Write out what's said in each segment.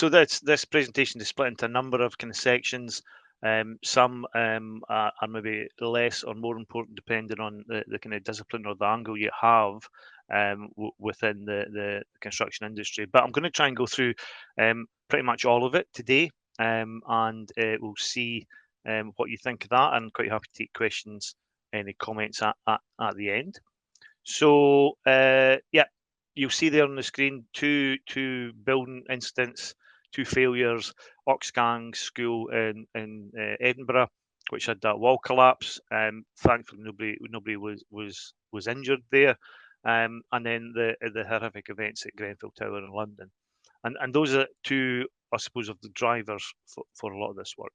So this presentation is split into a number of kind of sections. Some are maybe less or more important depending on the kind of discipline or the angle you have within the construction industry. But I'm going to try and go through pretty much all of it today, and we'll see what you think of that. And quite happy to take questions, any comments at the end. So yeah, you'll see there on the screen two building incidents, two failures, Oxgang School in Edinburgh, which had that wall collapse. Thankfully, nobody was injured there. And then the horrific events at Grenfell Tower in London, and those are two, I suppose, of the drivers for a lot of this work.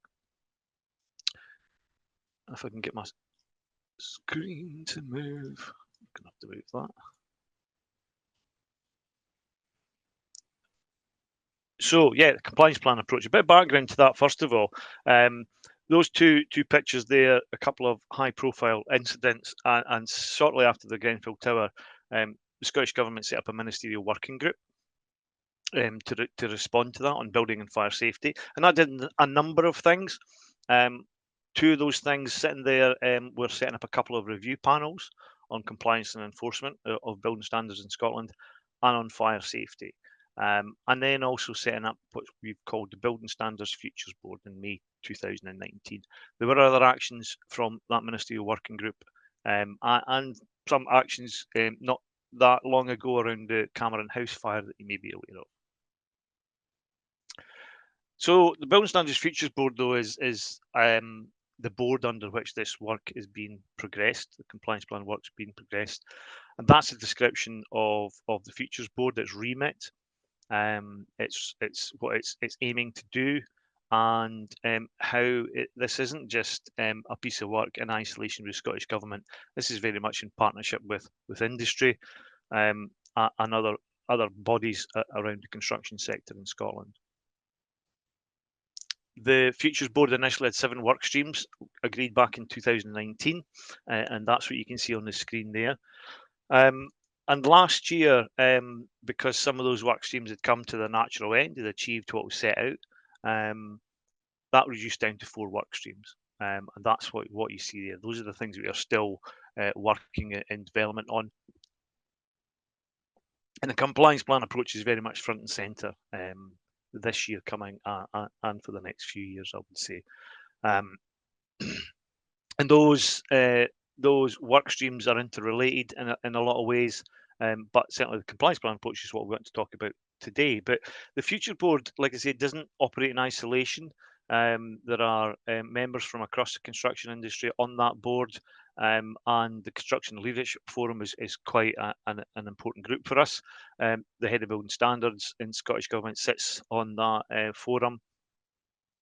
If I can get my screen to move, I'm gonna have to move that. So yeah, the compliance plan approach. A bit of background to that first of all. Those two pictures there, a couple of high-profile incidents, and shortly after the Grenfell Tower, the Scottish Government set up a ministerial working group to respond to that on building and fire safety, and that did a number of things. Two of those things sitting there were setting up a couple of review panels on compliance and enforcement of building standards in Scotland and on fire safety. And then also setting up what we've called the Building Standards Futures Board in May 2019. There were other actions from that ministerial working group and some actions not that long ago around the Cameron House fire that you may be aware of. So the Building Standards Futures Board, though, is the board under which this work is being progressed, the compliance plan work's being progressed, and that's a description of the Futures Board, its remit. It's what it's aiming to do, and how this isn't just a piece of work in isolation with Scottish Government. This is very much in partnership with industry and other bodies around the construction sector in Scotland. The Futures Board initially had 7 work streams agreed back in 2019, and that's what you can see on the screen there. And last year, because some of those work streams had come to their natural end, had achieved what was set out, that reduced down to 4 work streams. And that's what you see there. Those are the things that we are still working in development on. And the compliance plan approach is very much front and centre this year coming and for the next few years, I would say. And those work streams are interrelated in a lot of ways, but certainly the compliance plan approach is what we're going to talk about today. But the Future Board, like I said, doesn't operate in isolation. There are members from across the construction industry on that board, and the Construction Leadership Forum is quite an important group for us. The Head of Building Standards in Scottish Government sits on that forum,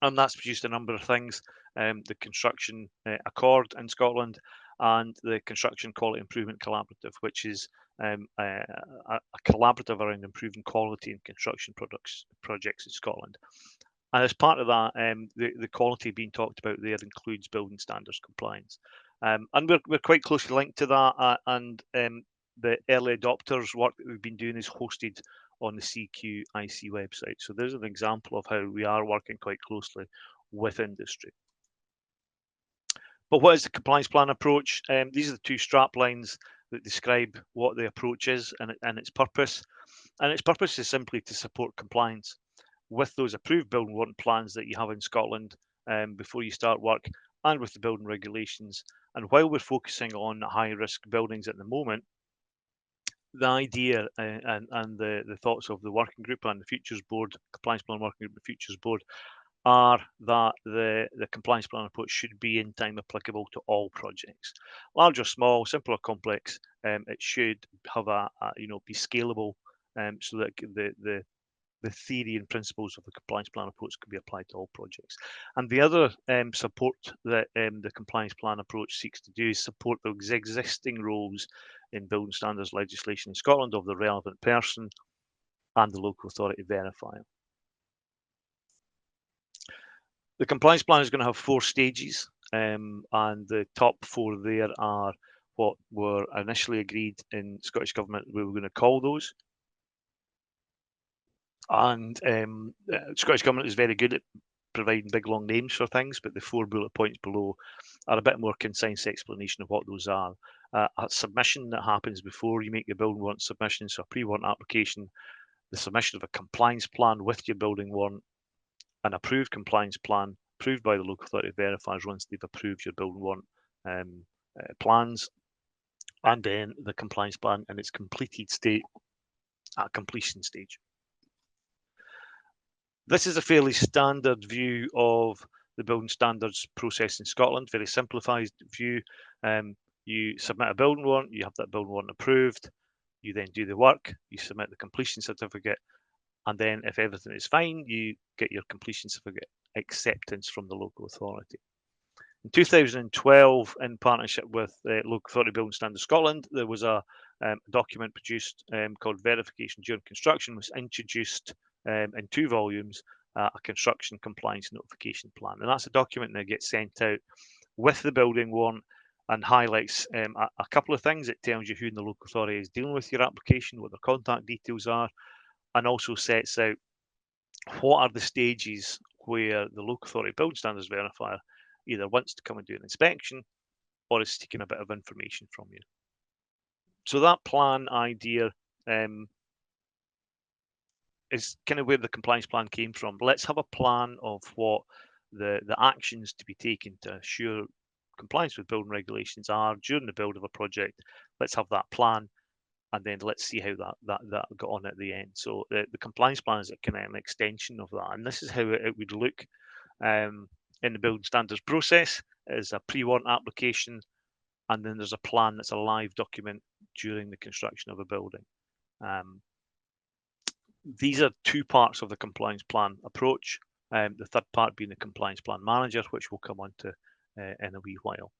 and that's produced a number of things. The Construction Accord in Scotland and the Construction Quality Improvement Collaborative, which is a collaborative around improving quality in construction projects in Scotland. And as part of that, the quality being talked about there includes building standards compliance. And we're quite closely linked to that, and the early adopters work that we've been doing is hosted on the CQIC website. So there's an example of how we are working quite closely with industry. But what is the compliance plan approach? These are the 2 strap lines that describe what the approach is and its purpose. And its purpose is simply to support compliance with those approved building warrant plans that you have in Scotland before you start work, and with the building regulations. And while we're focusing on high-risk buildings at the moment, the idea and the thoughts of the working group and the Futures Board, Compliance Plan Working Group, the Futures Board, are that the compliance plan approach should be in time applicable to all projects, large or small, simple or complex. It should have be scalable, so that the theory and principles of the compliance plan approach can be applied to all projects. And the other support that the compliance plan approach seeks to do is support those existing roles in building standards legislation in Scotland of the relevant person and the local authority verifier. The compliance plan is going to have 4 stages, and the top 4 there are what were initially agreed in Scottish Government we were going to call those. And Scottish Government is very good at providing big long names for things, but the 4 bullet points below are a bit more concise explanation of what those are. A submission that happens before you make your building warrant submission, so a pre-warrant application, the submission of a compliance plan with your building warrant, an approved compliance plan approved by the local authority verifiers once they've approved your building warrant plans, and then the compliance plan in its completed state at completion stage. This is a fairly standard view of the building standards process in Scotland, very simplified view. You submit a building warrant, you have that building warrant approved, you then do the work, you submit the completion certificate, and then if everything is fine, you get your completion certificate acceptance from the local authority. In 2012, in partnership with Local Authority Building Standards Scotland, there was a document produced called Verification During Construction, was introduced in 2 volumes, a construction compliance notification plan. And that's a document that gets sent out with the building warrant and highlights a couple of things. It tells you who in the local authority is dealing with your application, what their contact details are, and also sets out what are the stages where the local authority building standards verifier either wants to come and do an inspection or is taking a bit of information from you. So that plan idea is kind of where the compliance plan came from. Let's have a plan of what the actions to be taken to assure compliance with building regulations are during the build of a project. Let's have that plan, and then let's see how that got on at the end. So the compliance plan is a kind of an extension of that, and this is how it would look in the building standards process. Is a pre-warrant application, and then there's a plan that's a live document during the construction of a building. These are 2 parts of the compliance plan approach. The third part being the compliance plan manager, which we'll come on to in a wee while.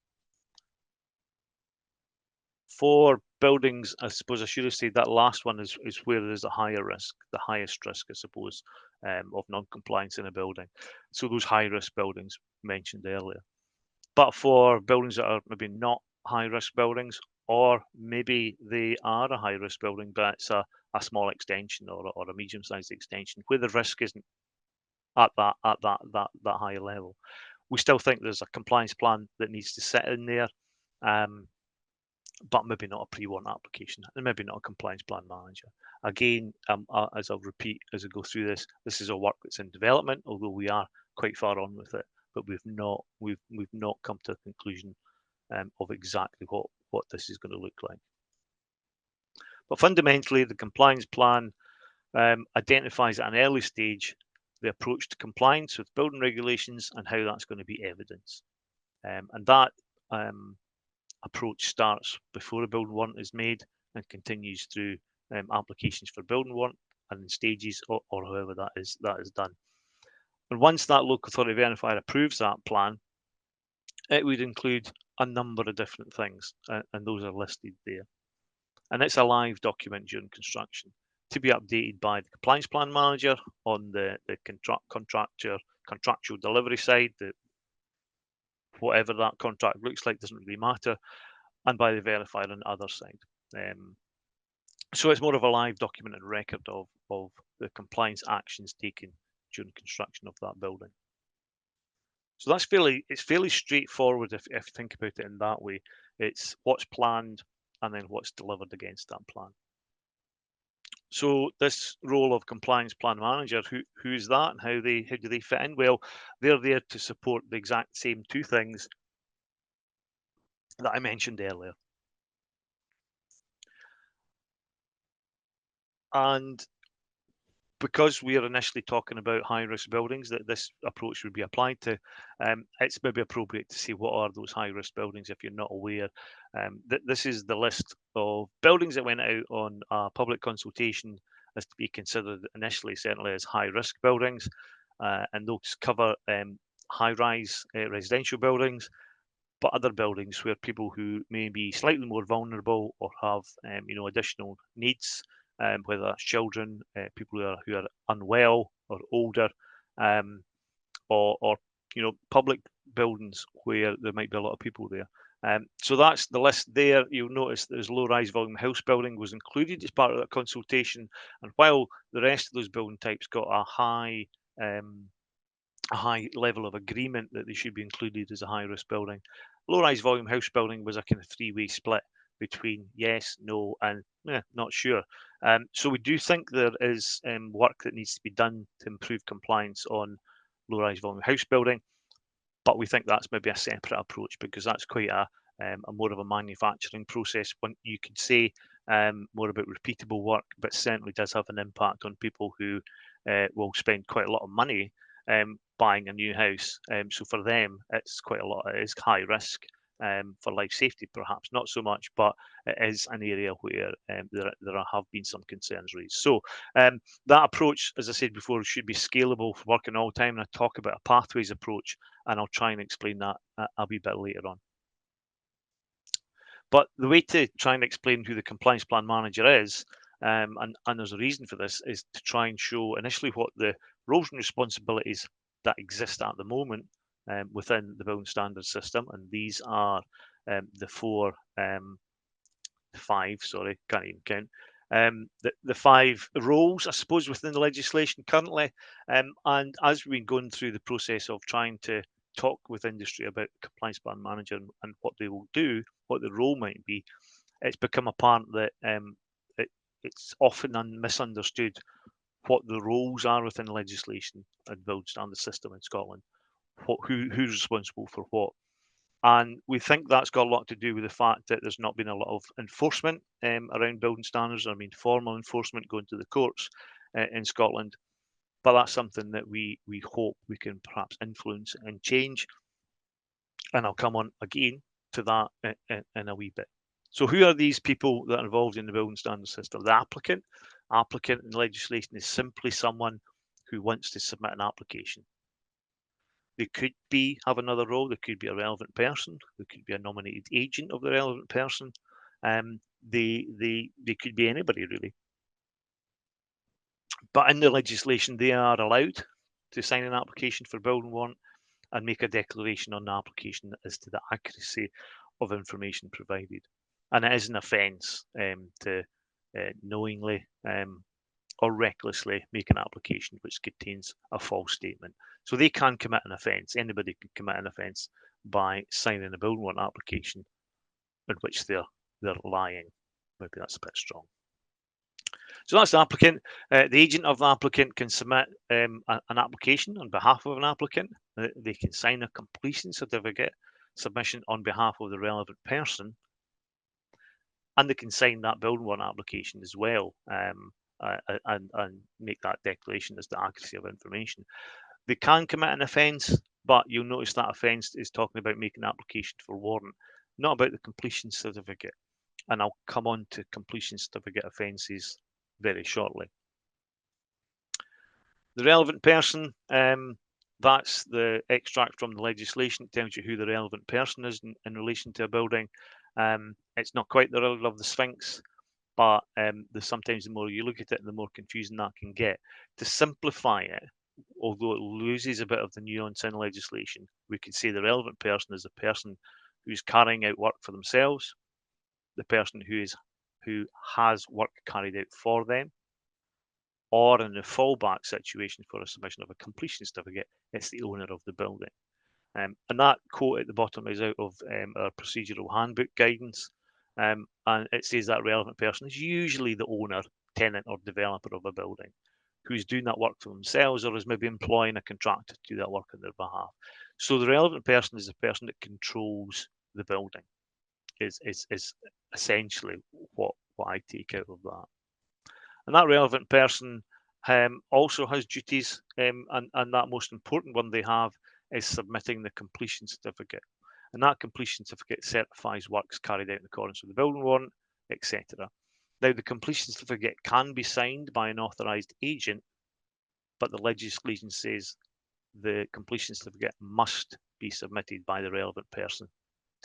For buildings, I suppose I should have said that last one is where there's a higher risk, the highest risk, I suppose, of non-compliance in a building. So those high-risk buildings mentioned earlier. But for buildings that are maybe not high-risk buildings, or maybe they are a high-risk building, but it's a small extension or a medium-sized extension, where the risk isn't at that higher level, we still think there's a compliance plan that needs to sit in there. But maybe not a pre-warrant application, and maybe not a compliance plan manager. Again, as I'll repeat as I go through this, this is a work that's in development, although we are quite far on with it, but we've not come to a conclusion of exactly what this is going to look like. But fundamentally, the compliance plan identifies at an early stage the approach to compliance with building regulations and how that's going to be evidenced. And that approach starts before a building warrant is made and continues through applications for building warrant and in stages or however that is done. And once that local authority verifier approves that plan, it would include a number of different things, and those are listed there. And it's a live document during construction to be updated by the compliance plan manager on the contractual delivery side, whatever that contract looks like doesn't really matter, and by the verifier on the other side. So it's more of a live document and record of the compliance actions taken during construction of that building. So that's fairly straightforward if you think about it in that way. It's what's planned and then what's delivered against that plan. So this role of compliance plan manager, who's that and how do they fit in? Well, they're there to support the exact same 2 things that I mentioned earlier. And because we are initially talking about high-risk buildings that this approach would be applied to, it's maybe appropriate to see what are those high-risk buildings if you're not aware. This is the list of buildings that went out on a public consultation as to be considered initially certainly as high-risk buildings, and those cover high-rise residential buildings, but other buildings where people who may be slightly more vulnerable or have additional needs, whether that's children, people who are unwell or older, or public buildings where there might be a lot of people there. So that's the list there. You'll notice there's low-rise volume house building was included as part of that consultation, and while the rest of those building types got um, a high level of agreement that they should be included as a high-risk building, low-rise volume house building was a kind of three-way split between yes, no, and not sure. So we do think there is work that needs to be done to improve compliance on low-rise volume house building, but we think that's maybe a separate approach because that's quite a more of a manufacturing process. When you could say more about repeatable work, but certainly does have an impact on people who will spend quite a lot of money buying a new house. So for them, it's quite a lot. It is high risk. For life safety, perhaps not so much, but it is an area where there have been some concerns raised. So that approach, as I said before, should be scalable for working all the time. And I talk about a pathways approach, and I'll try and explain that a wee bit later on. But the way to try and explain who the compliance plan manager is, and there's a reason for this, is to try and show initially what the roles and responsibilities that exist at the moment within the building standards system, and these are the five, sorry, can't even count. The five roles, I suppose, within the legislation currently. And as we've been going through the process of trying to talk with industry about compliance plan manager and what they will do, what the role might be, it's become apparent that it's often misunderstood what the roles are within legislation and build standard system in Scotland. Who's responsible for what? And we think that's got a lot to do with the fact that there's not been a lot of enforcement around building standards. I mean, formal enforcement going to the courts in Scotland. But that's something that we hope we can perhaps influence and change. And I'll come on again to that in a wee bit. So who are these people that are involved in the building standards system? The applicant. Applicant in legislation is simply someone who wants to submit an application. They could have another role. There could be a relevant person. There could be a nominated agent of the relevant person. They could be anybody really. But in the legislation, they are allowed to sign an application for building warrant and make a declaration on the application as to the accuracy of information provided. And it is an offence to knowingly or recklessly make an application which contains a false statement. So they can commit an offence. Anybody can commit an offence by signing a building warrant application in which they're lying. Maybe that's a bit strong. So that's the applicant. The agent of the applicant can submit an application on behalf of an applicant. They can sign a completion certificate submission on behalf of the relevant person, and they can sign that building warrant application as well. And make that declaration as the accuracy of information. They can commit an offence, but you'll notice that offence is talking about making an application for warrant, not about the completion certificate. And I'll come on to completion certificate offences very shortly. The relevant person, that's the extract from the legislation. It tells you who the relevant person is in relation to a building. It's not quite the riddle of the Sphinx, but sometimes the more you look at it, the more confusing that can get. To simplify it, although it loses a bit of the nuance in legislation, we could say the relevant person is the person who's carrying out work for themselves, the person who has work carried out for them, or in the fallback situation for a submission of a completion certificate, it's the owner of the building. And that quote at the bottom is out of our procedural handbook guidance. And it says that relevant person is usually the owner, tenant, or developer of a building who's doing that work for themselves or is maybe employing a contractor to do that work on their behalf. So the relevant person is the person that controls the building, is essentially what I take out of that. And that relevant person also has duties, and that most important one they have is submitting the completion certificate. And that completion certificate certifies works carried out in accordance with the building warrant, etc. Now, the completion certificate can be signed by an authorised agent, but the legislation says the completion certificate must be submitted by the relevant person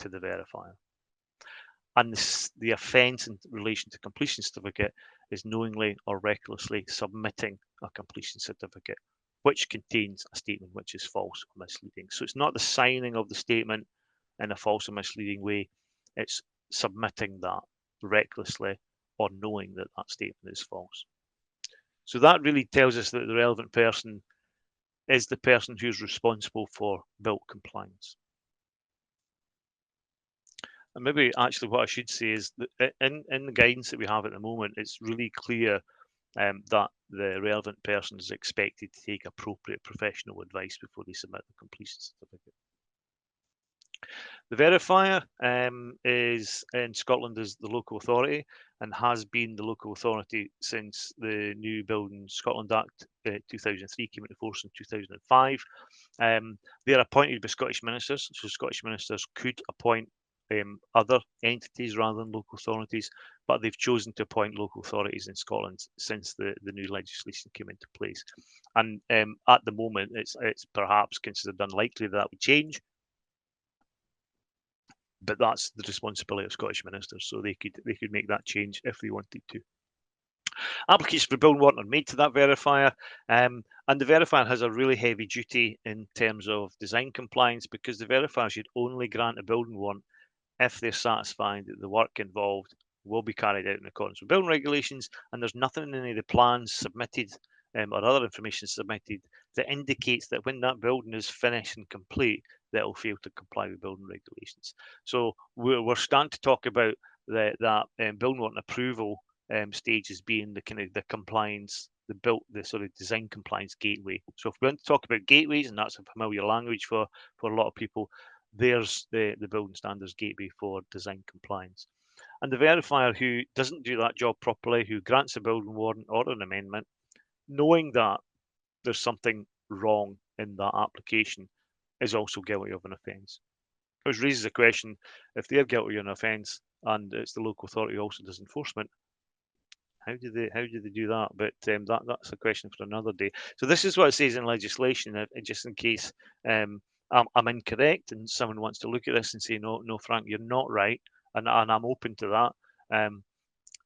to the verifier. And the offence in relation to completion certificate is knowingly or recklessly submitting a completion certificate which contains a statement which is false or misleading. So it's not the signing of the statement, in a false or misleading way, it's submitting that recklessly or knowing that that statement is false. So that really tells us that the relevant person is the person who's responsible for built compliance. And maybe actually what I should say is that in the guidance that we have at the moment, it's really clear that the relevant person is expected to take appropriate professional advice before they submit the completion certificate. The verifier is in Scotland as the local authority and has been the local authority since the new Building Scotland Act 2003 came into force in 2005. They're appointed by Scottish ministers, so Scottish ministers could appoint other entities rather than local authorities, but they've chosen to appoint local authorities in Scotland since the new legislation came into place. And at the moment, it's perhaps considered unlikely that would change, but that's the responsibility of Scottish ministers, so they could make that change if they wanted to. Applications for building warrant are made to that verifier, and the verifier has a really heavy duty in terms of design compliance because the verifier should only grant a building warrant if they're satisfied that the work involved will be carried out in accordance with building regulations, and there's nothing in any of the plans submitted or other information submitted that indicates that when that building is finished and complete, that it will fail to comply with building regulations. So we're starting to talk about that building warrant approval stage as being the kind of the compliance, the sort of design compliance gateway. So if we want to talk about gateways, and that's a familiar language for a lot of people, there's the building standards gateway for design compliance. And the verifier who doesn't do that job properly, who grants a building warrant or an amendment, knowing that there's something wrong in that application, is also guilty of an offence. Which raises a question, if they're guilty of an offence and it's the local authority who also does enforcement, how do they do that? But that's a question for another day. So this is what it says in legislation, just in case I'm incorrect and someone wants to look at this and say, no, Frank, you're not right, and I'm open to that.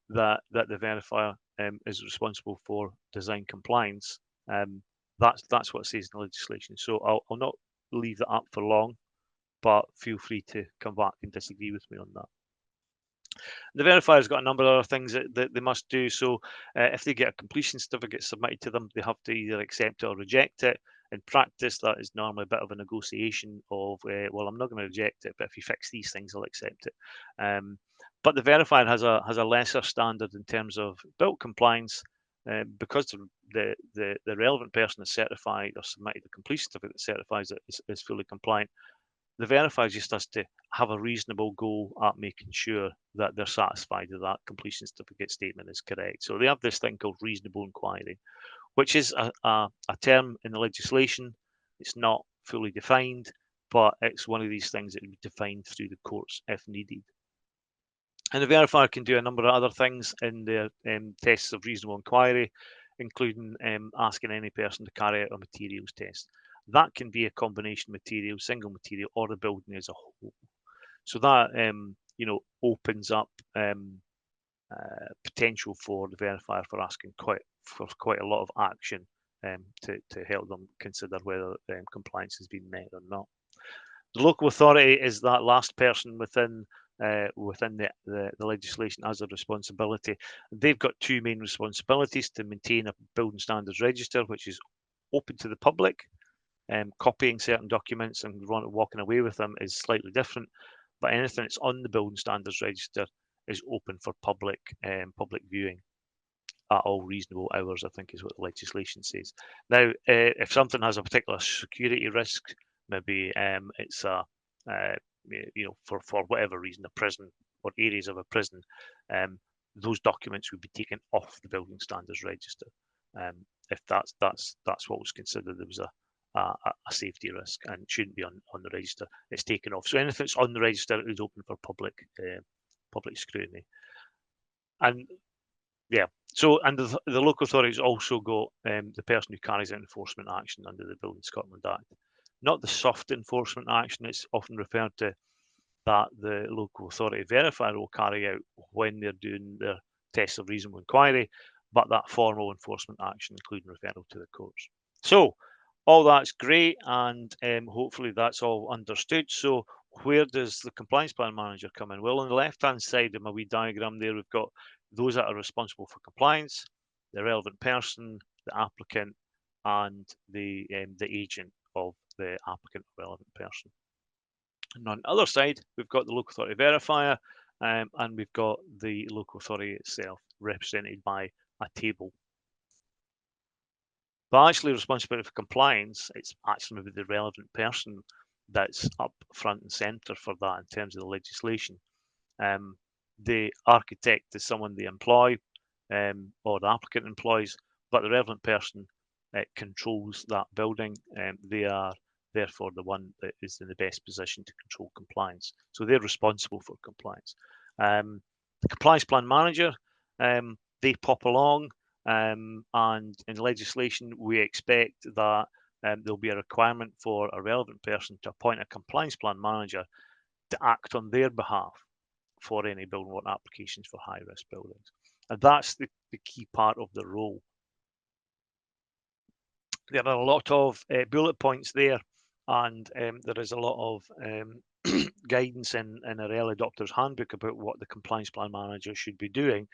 That the verifier is responsible for design compliance. That's what it says in the legislation. So I'll not leave that up for long, but feel free to come back and disagree with me on that. The verifier's got a number of other things that they must do. So if they get a completion certificate submitted to them, they have to either accept it or reject it. In practice, that is normally a bit of a negotiation of, well, I'm not going to reject it, but if you fix these things, I'll accept it. But the verifier has a lesser standard in terms of built compliance because the relevant person is certified or submitted a completion certificate that certifies it is fully compliant. The verifier just has to have a reasonable goal at making sure that they're satisfied that that completion certificate statement is correct. So they have this thing called reasonable inquiry, which is a term in the legislation. It's not fully defined, but it's one of these things that will be defined through the courts if needed. And the verifier can do a number of other things in their tests of reasonable inquiry, including asking any person to carry out a materials test. That can be a combination material, single material, or the building as a whole. So that opens up potential for the verifier for asking quite a lot of action to help them consider whether compliance has been met or not. The local authority is that last person within the legislation as a responsibility. They've got two main responsibilities: to maintain a building standards register, which is open to the public. Copying certain documents and walking away with them is slightly different, but anything that's on the building standards register is open for public viewing at all reasonable hours, I think is what the legislation says. Now, if something has a particular security risk, maybe it's for whatever reason, a prison or areas of a prison, those documents would be taken off the building standards register. If that's what was considered there was a safety risk and shouldn't be on the register, it's taken off. So anything that's on the register is open for public scrutiny. And yeah, so and the local authorities also got the person who carries out enforcement action under the Building Scotland Act. Not the soft enforcement action, it's often referred to, that the local authority verifier will carry out when they're doing their tests of reasonable inquiry, but that formal enforcement action, including referral to the courts. So all that's great, and hopefully that's all understood. So where does the compliance plan manager come in? Well, on the left-hand side of my wee diagram there, we've got those that are responsible for compliance, the relevant person, the applicant, and the agent of the applicant relevant person. And on the other side, we've got the local authority verifier, and we've got the local authority itself, represented by a table. But actually, responsibility for compliance, it's actually maybe the relevant person that's up front and centre for that in terms of the legislation. The architect is someone they employ, or the applicant employs, but the relevant person controls that building. They are therefore the one that is in the best position to control compliance. So they're responsible for compliance. The compliance plan manager, they pop along, and in legislation, we expect that there'll be a requirement for a relevant person to appoint a compliance plan manager to act on their behalf for any building work applications for high-risk buildings. And that's the key part of the role. There are a lot of bullet points there, and there is a lot of guidance in a early adopter's handbook about what the compliance plan manager should be doing.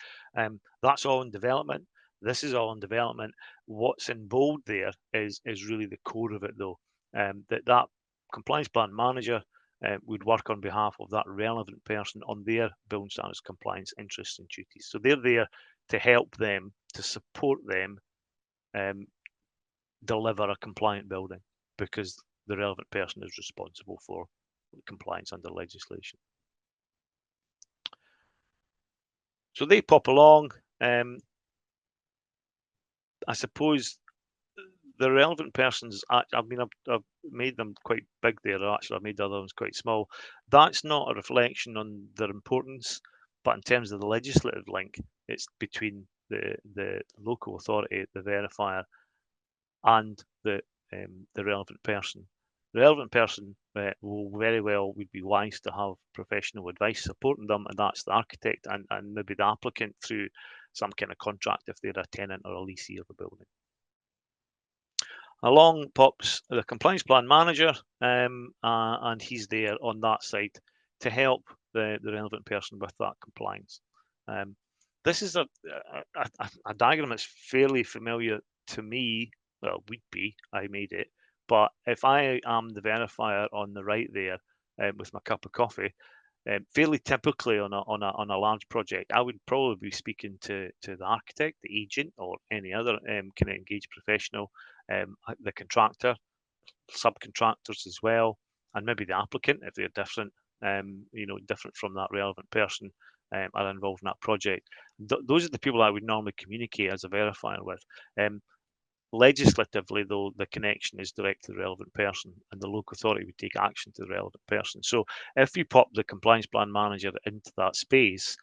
That's all in development. This is all in development. What's in bold there is really the core of it, though. That compliance plan manager would work on behalf of that relevant person on their building standards compliance interests and duties. So they're there to help them, to support them, deliver a compliant building, because the relevant person is responsible for compliance under legislation. So they pop along. I suppose the relevant persons, I've made them quite big there. Actually, I've made the other ones quite small. That's not a reflection on their importance, but in terms of the legislative link, it's between the local authority, the verifier, and the relevant person. The relevant person would be wise to have professional advice supporting them, and that's the architect and maybe the applicant through some kind of contract if they're a tenant or a lessee of a building. Along pops the compliance plan manager, and he's there on that side to help the relevant person with that compliance. This is a diagram that's fairly familiar to me. Well, would be, I made it. But if I am the verifier on the right there with my cup of coffee, fairly typically on a large project, I would probably be speaking to the architect, the agent, or any other kind of engaged professional, the contractor, subcontractors as well, and maybe the applicant if they're different, different from that relevant person, are involved in that project. Those are the people I would normally communicate as a verifier with. Legislatively, though, the connection is direct to the relevant person, and the local authority would take action to the relevant person. So if we pop the compliance plan manager into that space,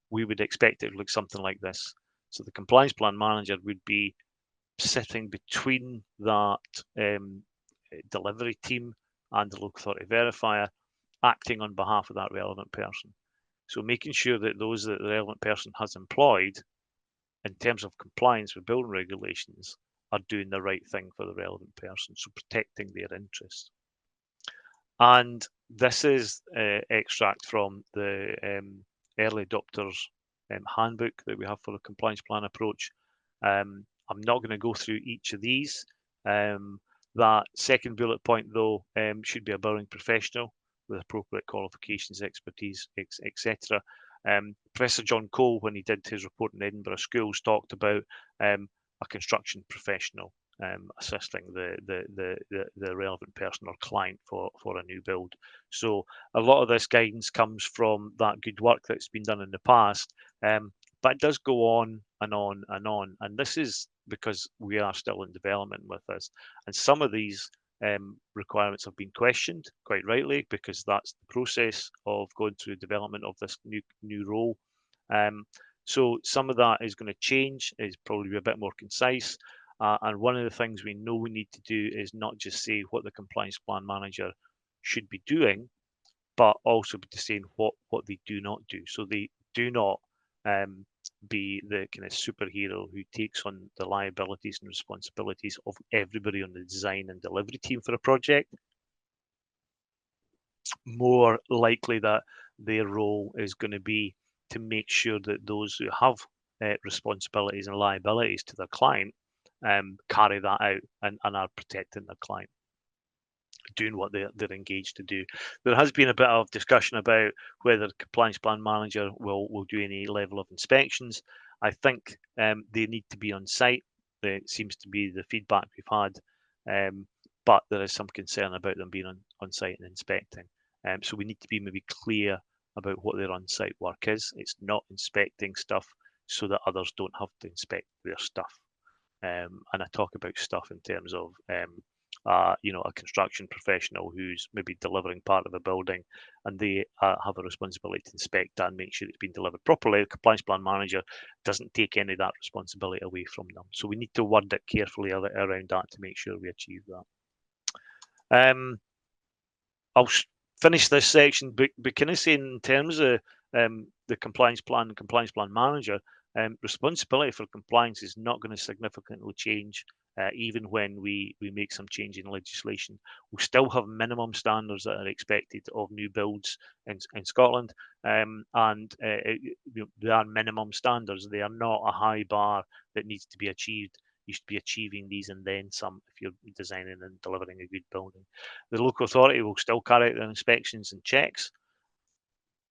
we would expect it to look something like this. So the compliance plan manager would be sitting between that delivery team and the local authority verifier, acting on behalf of that relevant person. So making sure that those that the relevant person has employed in terms of compliance with building regulations are doing the right thing for the relevant person, so protecting their interests. And this is extract from the early adopters handbook that we have for the compliance plan approach. I'm not going to go through each of these. That second bullet point, though, should be a building professional with appropriate qualifications, expertise, etc. Professor John Cole, when he did his report in Edinburgh Schools, talked about a construction professional assisting the relevant person or client for a new build. So a lot of this guidance comes from that good work that's been done in the past, but it does go on and on and on. And this is because we are still in development with this. And some of these requirements have been questioned, quite rightly, because that's the process of going through development of this new role. So some of that is going to change, is probably a bit more concise. And one of the things we know we need to do is not just say what the compliance plan manager should be doing, but also be saying what they do not do. So they do not be the kind of superhero who takes on the liabilities and responsibilities of everybody on the design and delivery team for a project. more likely that their role is going to be to make sure that those who have responsibilities and liabilities to their client carry that out and are protecting their client, doing what they're engaged to do. There has been a bit of discussion about whether the compliance plan manager will do any level of inspections. I think they need to be on site. It seems to be the feedback we've had, but there is some concern about them being on site and inspecting. So we need to be maybe clear about what their on-site work is. It's not inspecting stuff so that others don't have to inspect their stuff. And I talk about stuff in terms of a construction professional who's maybe delivering part of a building, and they have a responsibility to inspect that and make sure it's been delivered properly. The compliance plan manager doesn't take any of that responsibility away from them. So we need to word it carefully around that to make sure we achieve that. I'll finish this section, but can I say in terms of the compliance plan and compliance plan manager, responsibility for compliance is not going to significantly change even when we make some change in legislation. We'll still have minimum standards that are expected of new builds in Scotland, and they are minimum standards. They are not a high bar that needs to be achieved. You should be achieving these and then some if you're designing and delivering a good building. The local authority will still carry out the inspections and checks.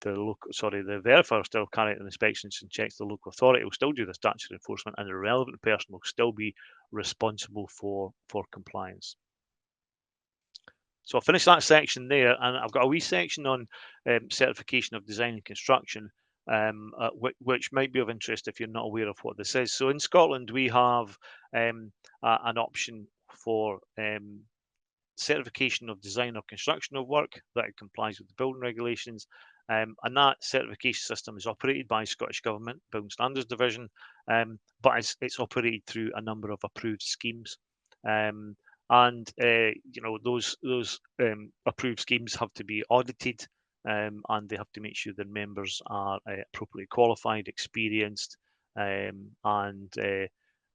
The verifier will still carry out the inspections and checks. The local authority will still do the statutory enforcement, and the relevant person will still be responsible for compliance. So I'll finish that section there, and I've got a wee section on certification of design and construction, which might be of interest if you're not aware of what this is. So in Scotland, we have an option for certification of design or construction of work that complies with the building regulations. And that certification system is operated by Scottish Government Building Standards Division, but it's operated through a number of approved schemes. And those approved schemes have to be audited, and they have to make sure their members are appropriately qualified, experienced, and a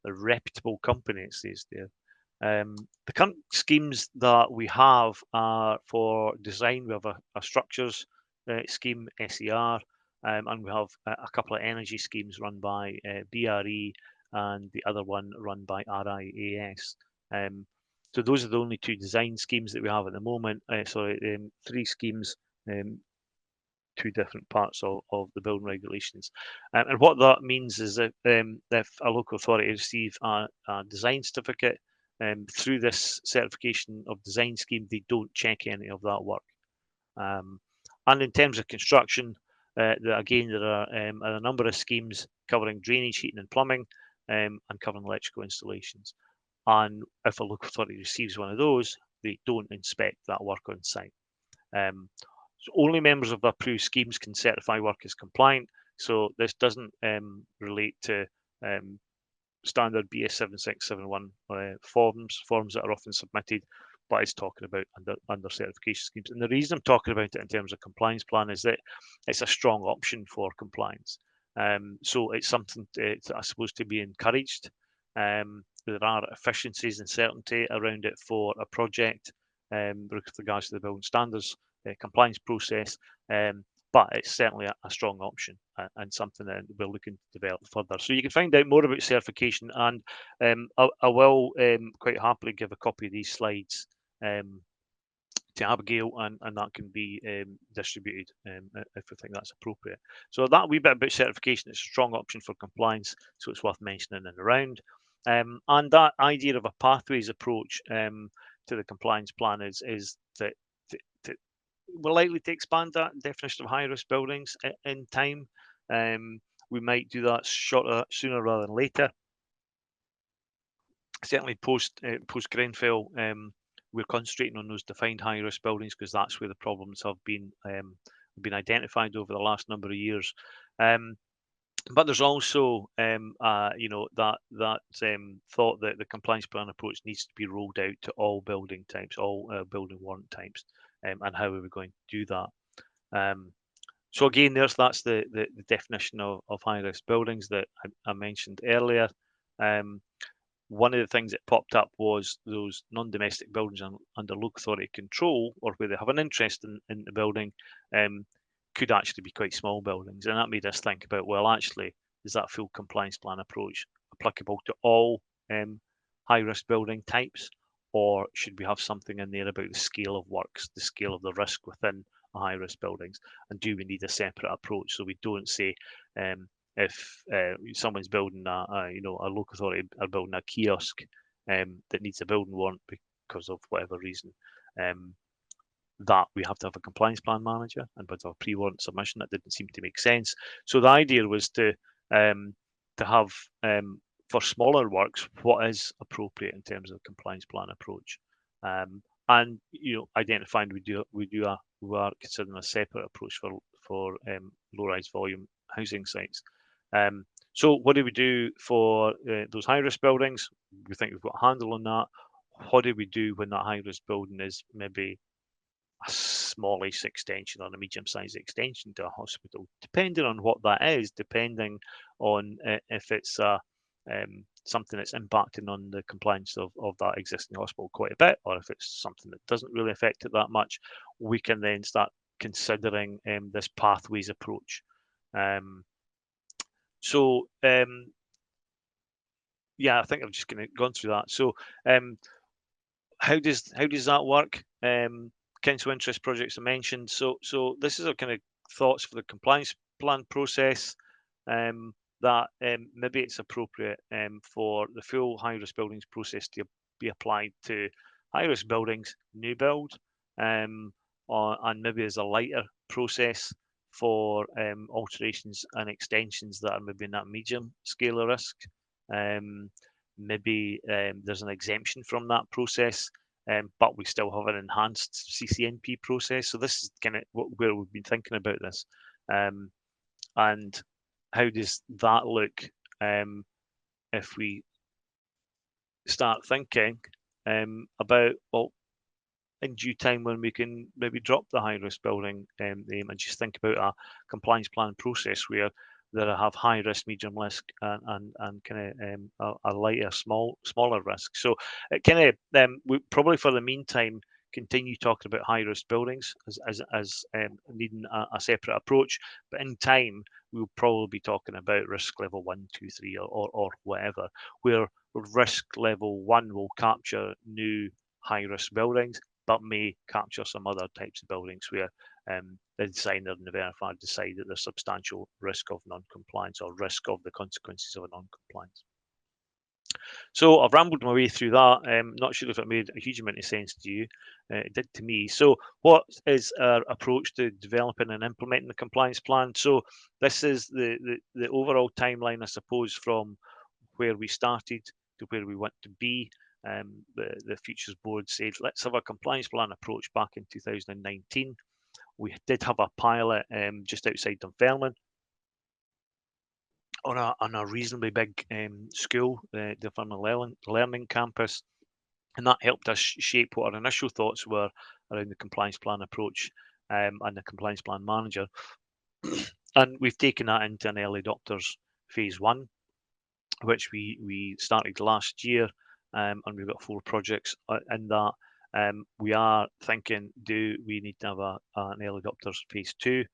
reputable company, it says there. The current schemes that we have are for design. We have a structures scheme, SER, and we have a couple of energy schemes run by BRE and the other one run by RIAS. So those are the only two design schemes that we have at the moment. Three schemes, two different parts of the building regulations. And what that means is that if a local authority receives a design certificate, through this certification of design scheme, they don't check any of that work. And in terms of construction, again, there are a number of schemes covering drainage, heating and plumbing, and covering electrical installations. And if a local authority receives one of those, they don't inspect that work on site. So only members of the approved schemes can certify work as compliant. So this doesn't relate to standard BS 7671 forms that are often submitted, but it's talking about under certification schemes. And the reason I'm talking about it in terms of compliance plan is that it's a strong option for compliance. So it's something I suppose to be encouraged. There are efficiencies and certainty around it for a project with regards to the building standards compliance process. But it's certainly a strong option and something that we're looking to develop further. So you can find out more about certification, and I will quite happily give a copy of these slides to Abigail, and that can be distributed if we think that's appropriate. So that wee bit about certification, it's a strong option for compliance, so it's worth mentioning and around. And that idea of a pathways approach to the compliance plan is that we're likely to expand that definition of high-risk buildings in time. We might do that sooner rather than later. Certainly post Grenfell, we're concentrating on those defined high-risk buildings because that's where the problems have been identified over the last number of years. But there's also, that thought that the compliance plan approach needs to be rolled out to all building types, all building warrant types, and how are we going to do that? So again, that's the definition of high-risk buildings that I mentioned earlier. one of the things that popped up was those non-domestic buildings under local authority control, or where they have an interest in the building, um, could actually be quite small buildings. And that made us think about, well, actually, is that full compliance plan approach applicable to all high-risk building types? Or should we have something in there about the scale of works, the scale of the risk within high-risk buildings? And do we need a separate approach so we don't say, if someone's building a local authority are building a kiosk that needs a building warrant because of whatever reason, um, that we have to have a compliance plan manager, and with our pre-warrant submission, that didn't seem to make sense. So the idea was to have, for smaller works, what is appropriate in terms of compliance plan approach, and identifying we are considering a separate approach for low-rise volume housing sites. So what do we do for those high-risk buildings? We think we've got a handle on that. What do we do when that high-risk building is maybe a smallish extension or a medium-sized extension to a hospital, depending on what that is, depending on if it's something that's impacting on the compliance of that existing hospital quite a bit, or if it's something that doesn't really affect it that much, we can then start considering this pathways approach. So yeah, I think I've just kind of gone through that. So how does that work? Council interest projects are mentioned. So this is our kind of thoughts for the compliance plan process. That maybe it's appropriate for the full high risk buildings process to be applied to high risk buildings, new build, and maybe as a lighter process for alterations and extensions that are maybe in that medium scale of risk. Maybe there's an exemption from that process, but we still have an enhanced CCNP process. So this is kind of where we've been thinking about this. And how does that look if we start thinking about, well, in due time when we can maybe drop the high risk building name and just think about a compliance plan process where that have high risk, medium risk, and kind of a lighter, smaller risk. So it kind of we probably for the meantime continue talking about high risk buildings as needing a separate approach, but in time we'll probably be talking about risk level 1, 2, 3, or whatever, where risk level 1 will capture new high risk buildings, but may capture some other types of buildings where the designer and the verifier decide that there's substantial risk of non-compliance or risk of the consequences of a non-compliance. So I've rambled my way through that. Not sure if it made a huge amount of sense to you. It did to me. So what is our approach to developing and implementing the compliance plan? So this is the overall timeline, I suppose, from where we started to where we want to be. The Futures Board said, let's have a compliance plan approach back in 2019. We did have a pilot just outside Dunfermline on a reasonably big school, the Dunfermline Learning Campus, and that helped us shape what our initial thoughts were around the compliance plan approach and the compliance plan manager. And we've taken that into an early adopters phase 1, which we started last year, and we've got 4 projects in that. We are thinking, do we need to have an early adopters phase 2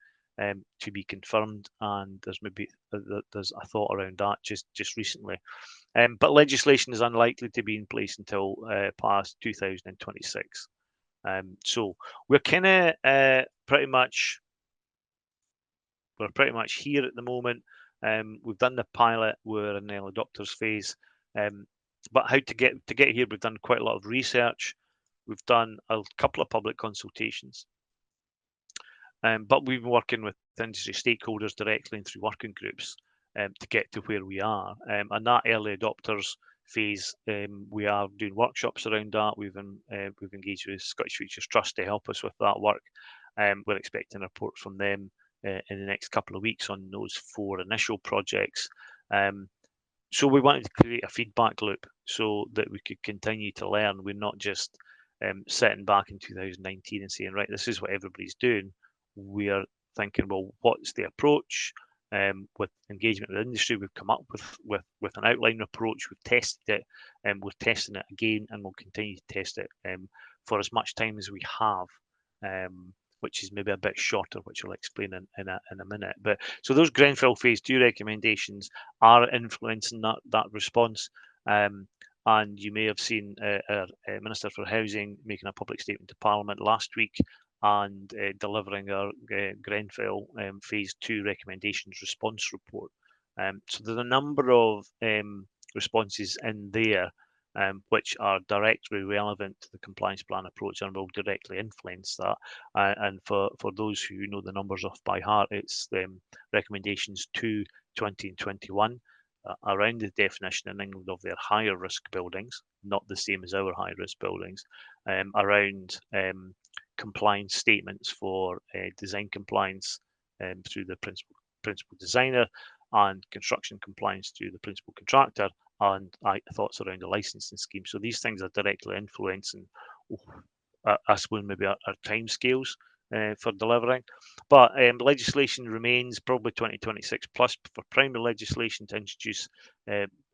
to be confirmed? And there's a thought around that just recently. But legislation is unlikely to be in place until past 2026. So we're kind of pretty much here at the moment. We've done the pilot, we're in the early adopters phase. But how to get here, we've done quite a lot of research. We've done a couple of public consultations. But we've been working with industry stakeholders directly and through working groups to get to where we are. And that early adopters phase, we are doing workshops around that. We've engaged with Scottish Futures Trust to help us with that work. We're expecting a report from them in the next couple of weeks on those 4 initial projects. So we wanted to create a feedback loop so that we could continue to learn. We're not just sitting back in 2019 and saying, right, this is what everybody's doing. We are thinking, well, what's the approach? with engagement with industry. We've come up with an outline approach. We've tested it, and we're testing it again, and we'll continue to test it for as much time as we have. Which is maybe a bit shorter, which I'll explain in a minute. But so those Grenfell Phase 2 recommendations are influencing that response. And you may have seen our Minister for Housing making a public statement to Parliament last week and delivering our Grenfell Phase 2 recommendations response report. So there's a number of responses in there which are directly relevant to the compliance plan approach and will directly influence that. And for those who know the numbers off by heart, it's recommendations 2, 20 and 21 around the definition in England of their higher risk buildings, not the same as our high risk buildings, around compliance statements for design compliance through the principal designer, and construction compliance through the principal contractor, and thoughts around the licensing scheme. So these things are directly influencing us when maybe our timescales for delivering. But legislation remains probably 2026 plus for primary legislation to introduce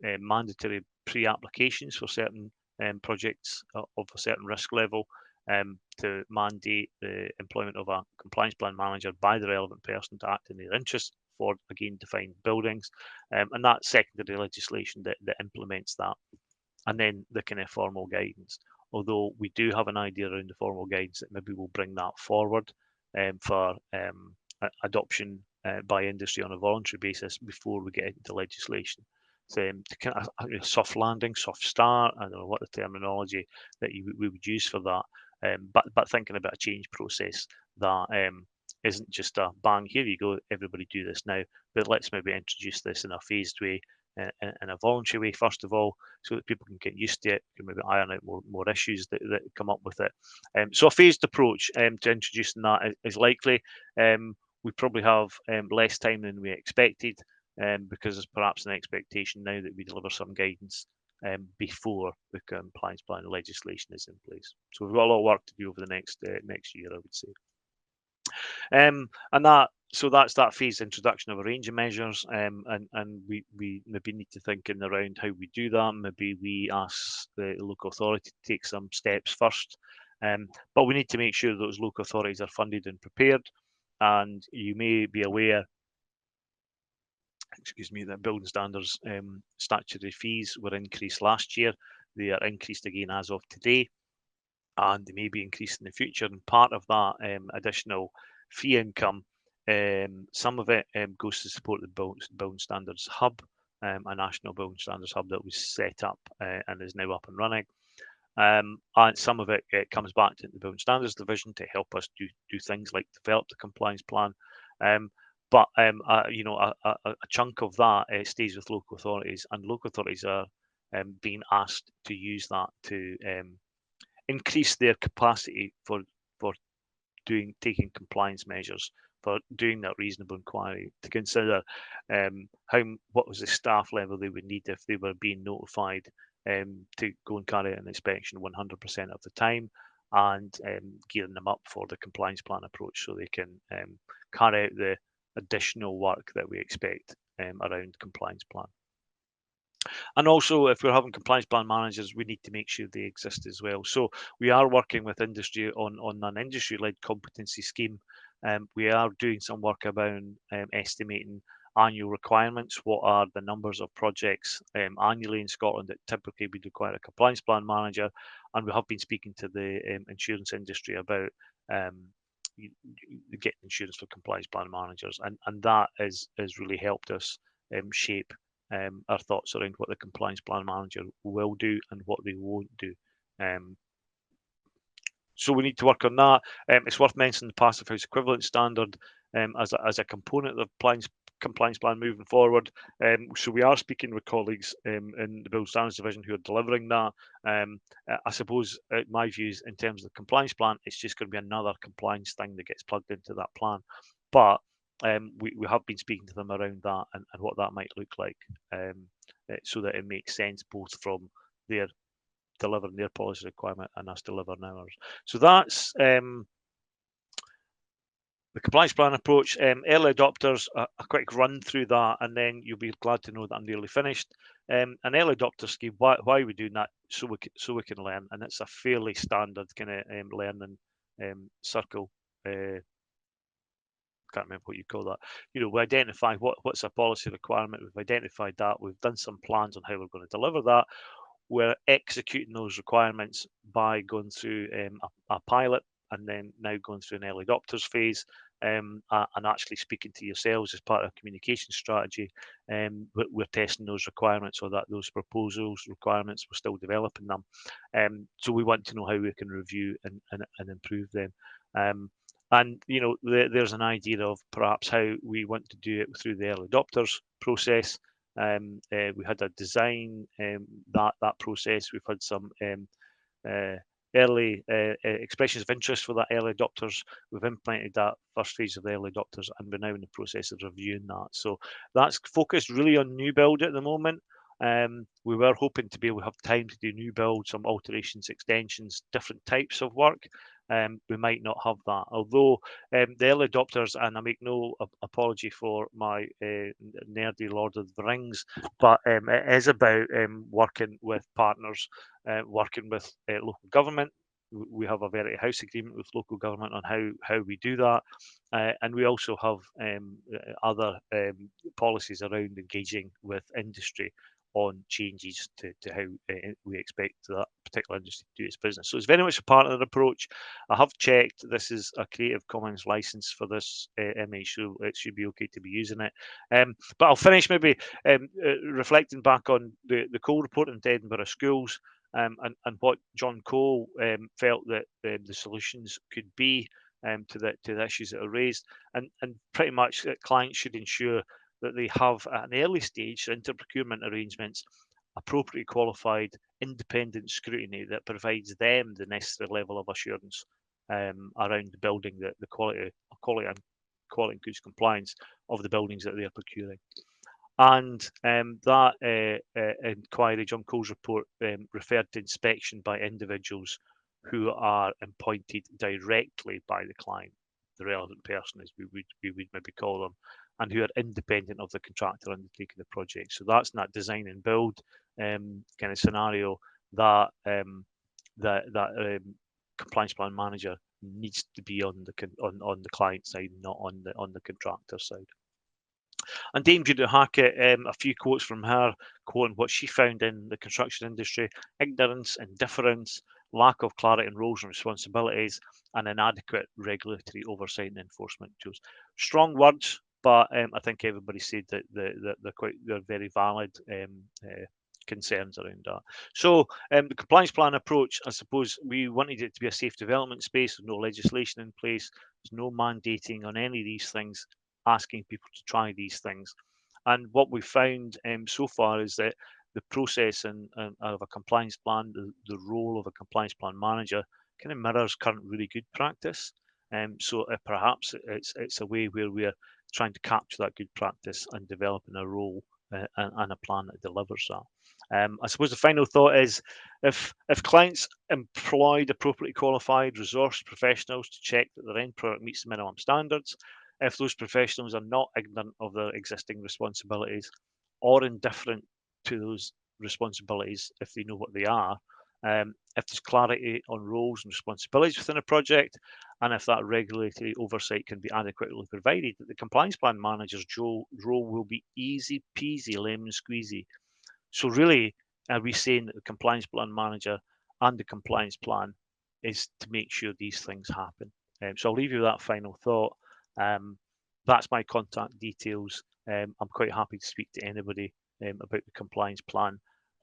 mandatory pre-applications for certain projects of a certain risk level, to mandate the employment of a compliance plan manager by the relevant person to act in their interests for, again, defined buildings, and that secondary legislation that implements that. And then the kind of formal guidance. Although we do have an idea around the formal guidance that maybe we'll bring that forward for adoption by industry on a voluntary basis before we get into legislation. So to kind of a soft landing, soft start, I don't know what the terminology that we would use for that, but thinking about a change process that isn't just a bang, here you go, everybody do this now, but let's maybe introduce this in a phased way, in a voluntary way first of all, so that people can get used to it, can maybe iron out more issues that come up with it. So a phased approach to introducing that is likely. We probably have less time than we expected, because there's perhaps an expectation now that we deliver some guidance before the compliance plan legislation is in place. So we've got a lot of work to do over the next year, I would say. And that's that phased introduction of a range of measures, and we maybe need to think in around how we do that. Maybe we ask the local authority to take some steps first, but we need to make sure those local authorities are funded and prepared. And you may be aware, that building standards statutory fees were increased last year. They are increased again as of today, and they may be increased in the future. And part of that additional fee income, some of it goes to support the Building Standards Hub, a national Building Standards Hub that was set up and is now up and running. And some of it comes back to the Building Standards Division to help us do things like develop the compliance plan. But a chunk of that stays with local authorities, and local authorities are being asked to use that to increase their capacity for taking compliance measures, for doing that reasonable inquiry, to consider what was the staff level they would need if they were being notified to go and carry out an inspection 100% of the time, and gearing them up for the compliance plan approach so they can carry out the additional work that we expect around compliance plan. And also, if we're having compliance plan managers, we need to make sure they exist as well. So we are working with industry on an industry-led competency scheme. We are doing some work around estimating annual requirements. What are the numbers of projects annually in Scotland that typically would require a compliance plan manager? And we have been speaking to the insurance industry about getting insurance for compliance plan managers, and that has really helped us shape our thoughts around what the compliance plan manager will do and what they won't do. So we need to work on that. It's worth mentioning the passive house equivalent standard as a component of the compliance plan moving forward. So we are speaking with colleagues in the Building Standards Division who are delivering that. I suppose my views in terms of the compliance plan, it's just going to be another compliance thing that gets plugged into that plan. But we have been speaking to them around that and what that might look like, so that it makes sense both from their delivering their policy requirement and us delivering ours. So that's The compliance plan approach, early adopters, a quick run through that, and then you'll be glad to know that I'm nearly finished. An early adopter scheme, why are we doing that? So we can learn, and it's a fairly standard kind of learning circle. Can't remember what you call that. We identify what's a policy requirement. We've identified that. We've done some plans on how we're going to deliver that. We're executing those requirements by going through a pilot, and then now going through an early adopters phase, and actually speaking to yourselves as part of a communication strategy. We're testing those requirements, or that those proposals, requirements, we're still developing them. So we want to know how we can review and improve them. And there's an idea of perhaps how we want to do it through the early adopters process. We had a design that process. We've had some early expressions of interest for that early adopters. We've implemented that first phase of the early adopters, and we're now in the process of reviewing that. So that's focused really on new build at the moment. We were hoping to be able to have time to do new build, some alterations, extensions, different types of work. We might not have that, although the early adopters, and I make no apology for my nerdy Lord of the Rings, but it is about working with partners, working with local government. We have a very house agreement with local government on how we do that, and we also have other policies around engaging with industry on changes to how we expect that particular industry to do its business. So it's very much a partner approach. I have checked, this is a Creative Commons license for this image, so it should be okay to be using it. But I'll finish maybe reflecting back on the Cole report into Edinburgh schools, and what John Cole felt that the solutions could be to the issues that are raised, and pretty much that clients should ensure that they have at an early stage inter-procurement arrangements appropriately qualified independent scrutiny that provides them the necessary level of assurance around building the quality and goods compliance of the buildings that they are procuring. And that inquiry, John Cole's report, referred to inspection by individuals who are appointed directly by the client, the relevant person, as we would maybe call them, and who are independent of the contractor undertaking the project. So that's in that design and build kind of scenario that compliance plan manager needs to be on the client side, not on the contractor side. And Dame Judy Hackett, a few quotes from her, quoting what she found in the construction industry: ignorance, indifference, lack of clarity in roles and responsibilities, and inadequate regulatory oversight and enforcement tools. Strong words, but I think everybody said that they're very valid concerns around that. So the compliance plan approach, I suppose we wanted it to be a safe development space. There's no legislation in place. There's no mandating on any of these things, asking people to try these things. And what we found so far is that the process and of a compliance plan, the role of a compliance plan manager, kind of mirrors current really good practice. So perhaps it's a way where we're trying to capture that good practice and developing a role and a plan that delivers that. I suppose the final thought is, if clients employed appropriately qualified, resourced professionals to check that their end product meets the minimum standards, if those professionals are not ignorant of their existing responsibilities or indifferent to those responsibilities if they know what they are, if there's clarity on roles and responsibilities within a project, and if that regulatory oversight can be adequately provided, that the compliance plan manager's role will be easy peasy, lemon squeezy. So really, are we saying that the compliance plan manager and the compliance plan is to make sure these things happen? So I'll leave you with that final thought. That's my contact details. I'm quite happy to speak to anybody about the compliance plan.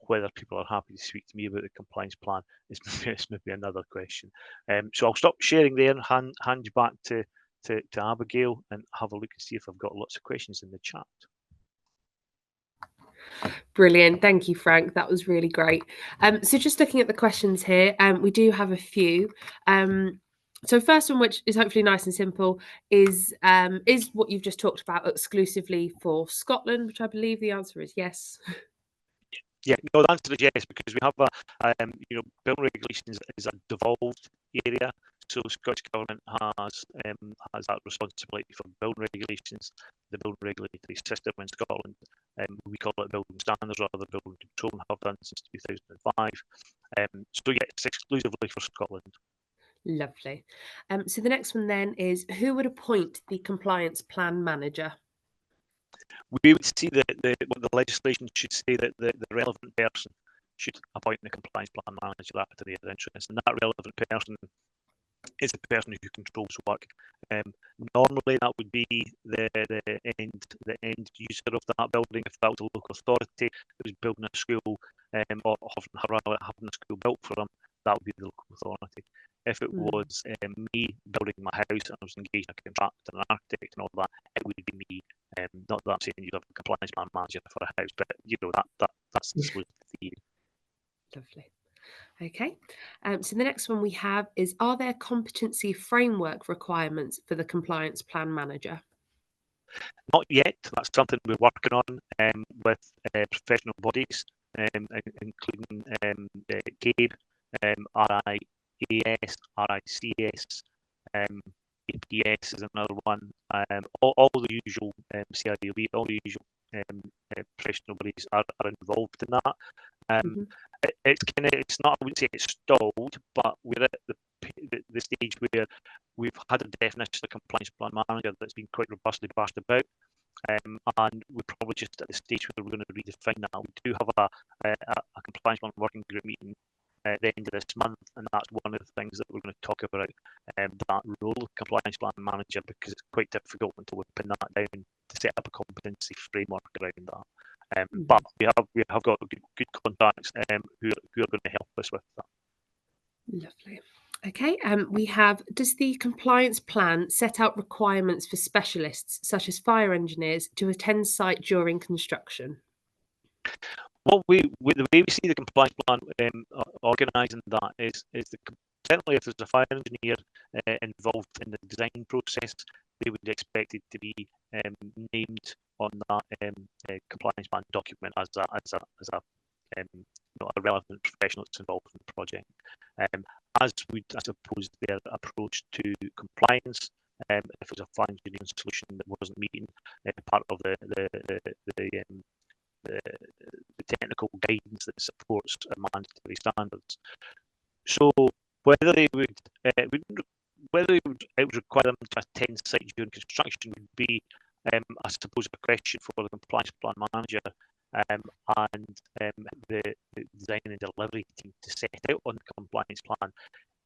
Whether people are happy to speak to me about the compliance plan is maybe another question. So I'll stop sharing there and hand you back to Abigail and have a look and see if I've got lots of questions in the chat. Brilliant. Thank you, Frank. That was really great. So just looking at the questions here, we do have a few. So first one, which is hopefully nice and simple, is what you've just talked about exclusively for Scotland, which I believe the answer is yes. Yeah, no, the answer is yes, because we have building regulations is a devolved area. So Scottish Government has that responsibility for building regulations, the building regulatory system in Scotland. We call it building standards rather than building control, and have done since 2005. So yeah, it's exclusively for Scotland. Lovely. So the next one then is, who would appoint the compliance plan manager? We would see that the legislation should say that the relevant person should appoint the compliance plan manager after their interest, and that relevant person is the person who controls work. Normally, that would be the end user of that building. If that was a local authority that was building a school, or having a school built for them, that would be the local authority. If it was me building my house and I was engaging a contractor, an architect, and all that, it would be me. Not that I'm saying you have a compliance plan manager for a house, but you know that's the sort of theory. Lovely. Okay. So the next one we have is, are there competency framework requirements for the compliance plan manager? Not yet. That's something we're working on with professional bodies, including GABE, RIAS, RICS, APS is another one. All the usual CIDOB, all the usual professional bodies are involved in that. It's not, I wouldn't say it's stalled, but we're at the stage where we've had a definition of compliance plan manager that's been quite robustly bashed about. And we're probably just at the stage where we're going to redefine that. We do have a compliance plan working group meeting at the end of this month, and that's one of the things that we're going to talk about, that role of compliance plan manager, because it's quite difficult until we pin that down to set up a competency framework around that. But we have got good contacts who are going to help us with that. Lovely. Okay, we have, does the compliance plan set out requirements for specialists such as fire engineers to attend site during construction? The way we see the compliance plan organising that is certainly if there's a fire engineer involved in the design process, they would expect it to be named on that compliance plan document as a relevant professional that's involved in the project. As would, I suppose, their approach to compliance. If it's a fire engineering solution that wasn't meeting part of the technical guidance that supports mandatory standards. So whether they would require them to attend site during construction would be, I suppose, a question for the compliance plan manager and the design and delivery team to set out on the compliance plan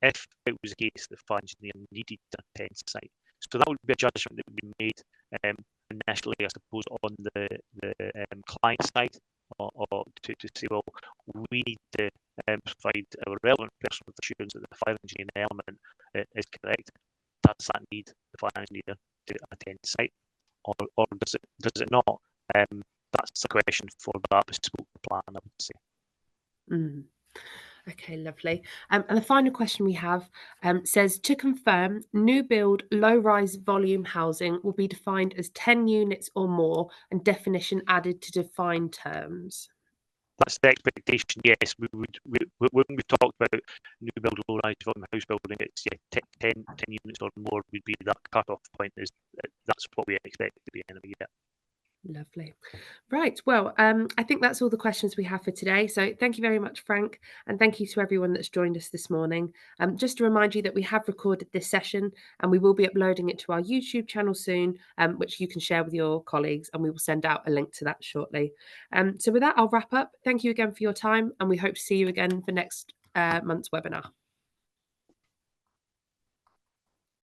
if it was the case that the fire engineer needed to attend site. So that would be a judgment that would be made initially, I suppose, on the client side, or to say, well, we need to provide a relevant person with assurance that the fire engineering element is correct. Does that need the fire engineer to attend site, or does it not? That's the question for that bespoke plan, I would say. Okay, lovely. And the final question we have says, to confirm, new build low-rise volume housing will be defined as 10 units or more, and definition added to define terms. That's the expectation. Yes, when we talked about new build low-rise volume house building, it's 10 units or more would be that cut-off point. That's what we expect to be anyway. Yeah. Lovely. Right. Well, I think that's all the questions we have for today. So thank you very much, Frank. And thank you to everyone that's joined us this morning. Just to remind you that we have recorded this session and we will be uploading it to our YouTube channel soon, which you can share with your colleagues, and we will send out a link to that shortly. So with that, I'll wrap up. Thank you again for your time, and we hope to see you again for next month's webinar.